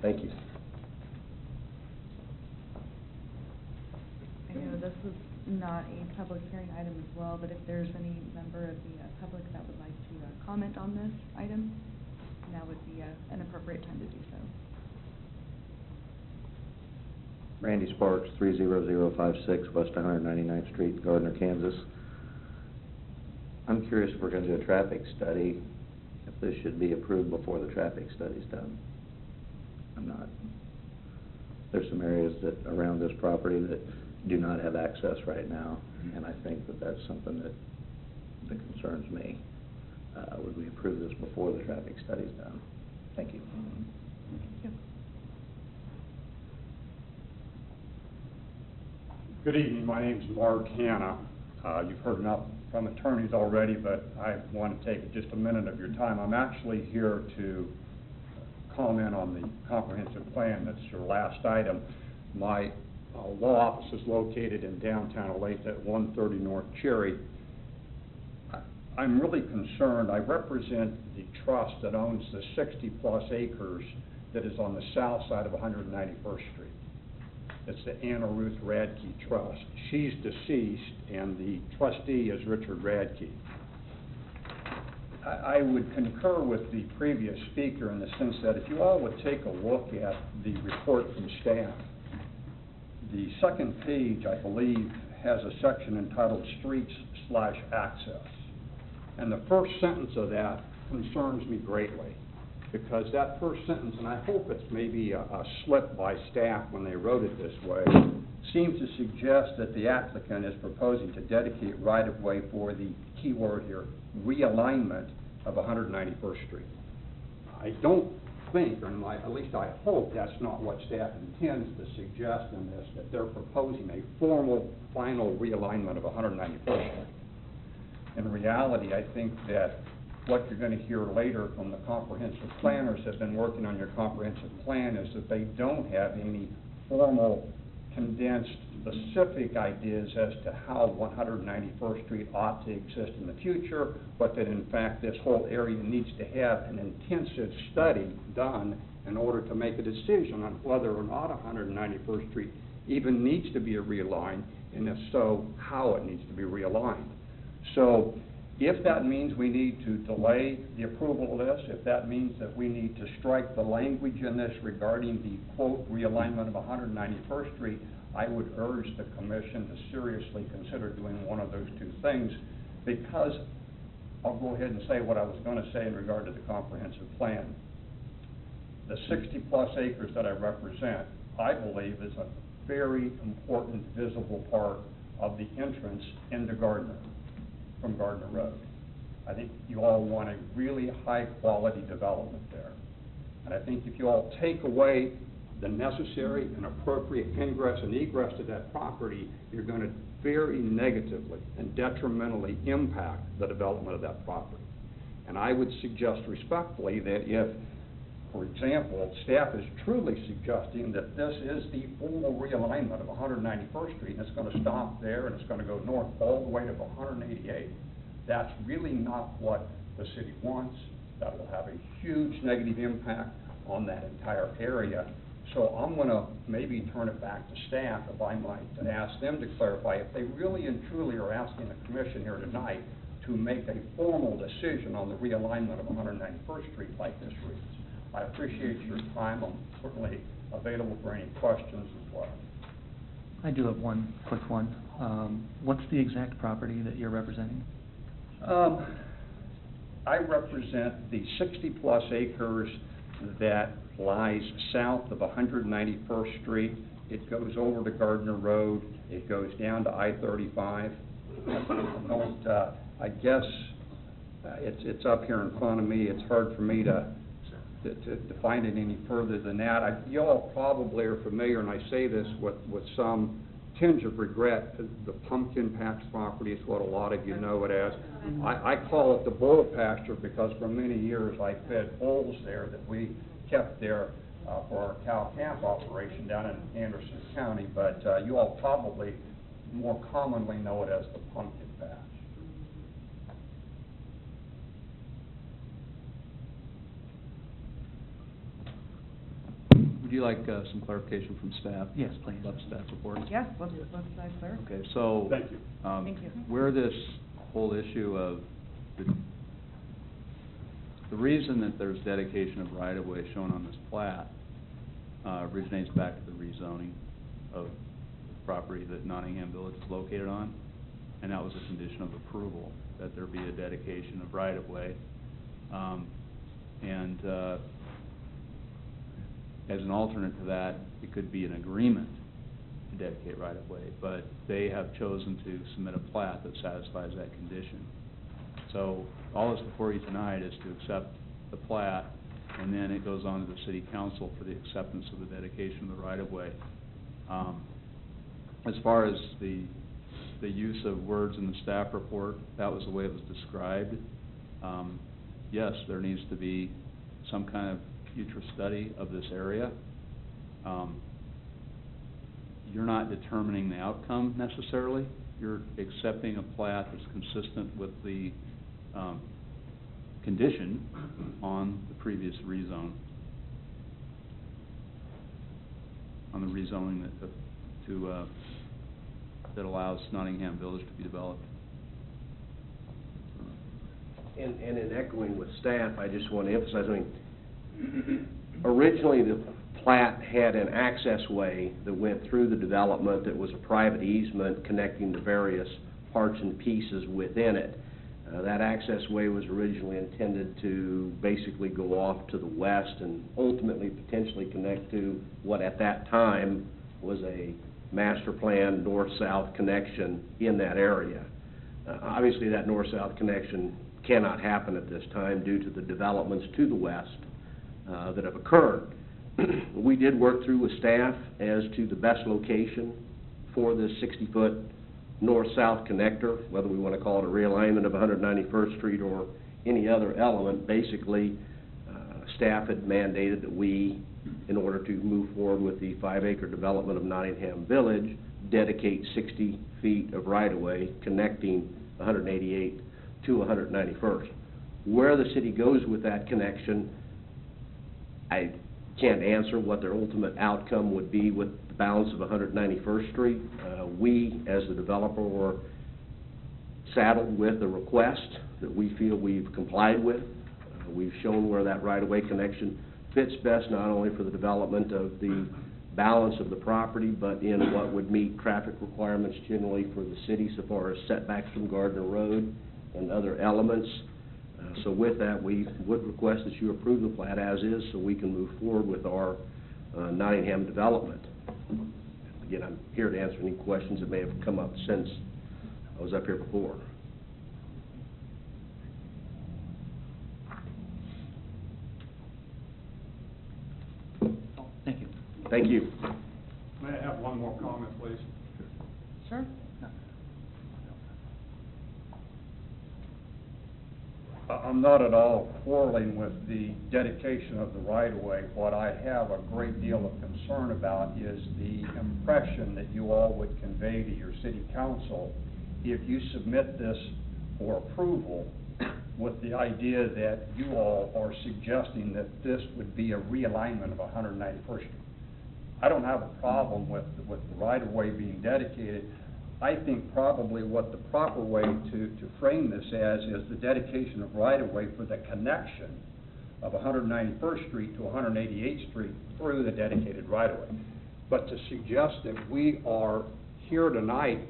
Thank you. I know this is not a public hearing item as well, but if there's any member of the public that would like to comment on this item, now would be an appropriate time to do so. Randy Sparks, 30056 West 199th Street, Gardner, Kansas. I'm curious if we're going to do a traffic study, if this should be approved before the traffic study's done. I'm not. There's some areas that around this property that do not have access right now, and I think that that's something that concerns me. Would we approve this before the traffic study's done? Thank you. Thank you. Good evening. My name is Mark Hanna. You've heard enough from attorneys already, but I want to take just a minute of your time. I'm actually here to comment on the comprehensive plan. That's your last item. My law office is located in downtown Olathe at 130 North Cherry. I'm really concerned. I represent the trust that owns the 60-plus acres that is on the south side of 191st Street. It's the Anna Ruth Radke Trust. She's deceased, and the trustee is Richard Radke. I would concur with the previous speaker in the sense that if you all would take a look at the report from staff, the second page, I believe, has a section entitled Streets/Access. And the first sentence of that concerns me greatly, because that first sentence, and I hope it's maybe a slip by staff when they wrote it this way, seems to suggest that the applicant is proposing to dedicate right-of-way for the key word here, realignment of 191st Street. I don't think, or at least I hope, that's not what staff intends to suggest in this, that they're proposing a formal, final realignment of 191st Street. In reality, I think that what you're going to hear later from the comprehensive planners that have been working on your comprehensive plan is that they don't have any formal, condensed, specific ideas as to how 191st Street ought to exist in the future, but that in fact this whole area needs to have an intensive study done in order to make a decision on whether or not 191st Street even needs to be realigned, and if so, how it needs to be realigned. So if that means we need to delay the approval of this, if that means that we need to strike the language in this regarding the, quote, realignment of 191st Street, I would urge the commission to seriously consider doing one of those two things, because I'll go ahead and say what I was going to say in regard to the comprehensive plan. The 60-plus acres that I represent, I believe, is a very important visible part of the entrance into Gardner, from Gardner Road. I think you all want a really high-quality development there. And I think if you all take away the necessary and appropriate ingress and egress to that property, you're going to very negatively and detrimentally impact the development of that property. And I would suggest respectfully that if, for example, staff is truly suggesting that this is the full realignment of 191st Street, and it's going to stop there and it's going to go north all the way to 188, that's really not what the city wants. That will have a huge negative impact on that entire area. So I'm going to maybe turn it back to staff, if I might, and ask them to clarify if they really and truly are asking the commission here tonight to make a formal decision on the realignment of 191st Street like this reads. I appreciate your time. I'm certainly available for any questions as well. I do have one quick one. What's the exact property that you're representing? I represent the 60-plus acres that lies south of 191st Street. It goes over to Gardner Road. It goes down to I-35. I guess it's up here in front of me. It's hard for me to find it any further than that. You all probably are familiar, and I say this with some tinge of regret, the Pumpkin Patch property is what a lot of you know it as. I call it the bull pasture because for many years I fed bulls there that we kept there for our cow camp operation down in Anderson County, but you all probably more commonly know it as the Pumpkin Patch. would you like some clarification from staff? Yes, please. Love staff report. Yes, let's clear. Okay, so. Thank you. Thank you. Where this whole issue of the reason that there's dedication of right-of-way shown on this plat originates back to the rezoning of the property that Nottingham Village is located on, and that was a condition of approval, that there be a dedication of right-of-way. As an alternate to that, it could be an agreement to dedicate right-of-way, but they have chosen to submit a plat that satisfies that condition. So all that's before you tonight is to accept the plat, and then it goes on to the city council for the acceptance of the dedication of the right-of-way. As far as the use of words in the staff report, that was the way it was described. Yes, there needs to be some kind of future study of this area. You're not determining the outcome necessarily. You're accepting a plat that's consistent with the condition on the previous rezone, on the rezoning that allows Nottingham Village to be developed. And in echoing with staff, I just want to emphasize, I mean, originally the plat had an access way that went through the development that was a private easement connecting the various parts and pieces within it. That access way was originally intended to basically go off to the west and ultimately potentially connect to what at that time was a master plan north-south connection in that area. Obviously that north-south connection cannot happen at this time due to the developments to the west that have occurred. We did work through with staff as to the best location for this 60-foot north-south connector, whether we want to call it a realignment of 191st Street or any other element. Basically, staff had mandated that we, in order to move forward with the 5-acre development of Nottingham Village, dedicate 60 feet of right-of-way connecting 188 to 191st. Where the city goes with that connection, I can't answer what their ultimate outcome would be with the balance of 191st Street. We, as the developer, were saddled with a request that we feel we've complied with. We've shown where that right-of-way connection fits best, not only for the development of the balance of the property, but in what would meet traffic requirements generally for the city so far as setbacks from Gardner Road and other elements. So with that, we would request that you approve the plat as is so we can move forward with our Nottingham development. Again, I'm here to answer any questions that may have come up since I was up here before. Thank you. Thank you. May I have one more comment, please? Sure. I'm not at all quarreling with the dedication of the right-of-way. What I have a great deal of concern about is the impression that you all would convey to your city council if you submit this for approval with the idea that you all are suggesting that this would be a realignment of 191st Street. I don't have a problem with the right-of-way being dedicated. I think probably what the proper way to frame this as is the dedication of right-of-way for the connection of 191st Street to 188th Street through the dedicated right-of-way. But to suggest that we are here tonight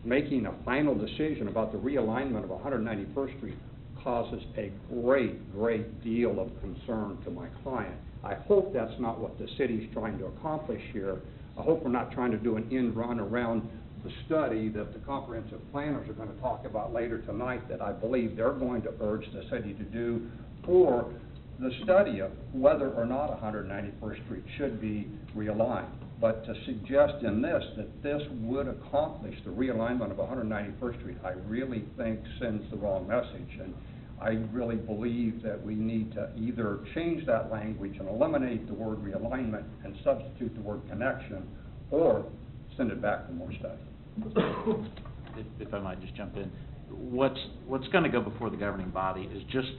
making a final decision about the realignment of 191st Street causes a great deal of concern to my client. I hope that's not what the city's trying to accomplish here. I hope we're not trying to do an end run around the study that the comprehensive planners are going to talk about later tonight that I believe they're going to urge the city to do for the study of whether or not 191st Street should be realigned. But to suggest in this that this would accomplish the realignment of 191st Street, I really think sends the wrong message. And I really believe that we need to either change that language and eliminate the word realignment and substitute the word connection, or send it back for more study. If I might just jump in, what's going to go before the governing body is just the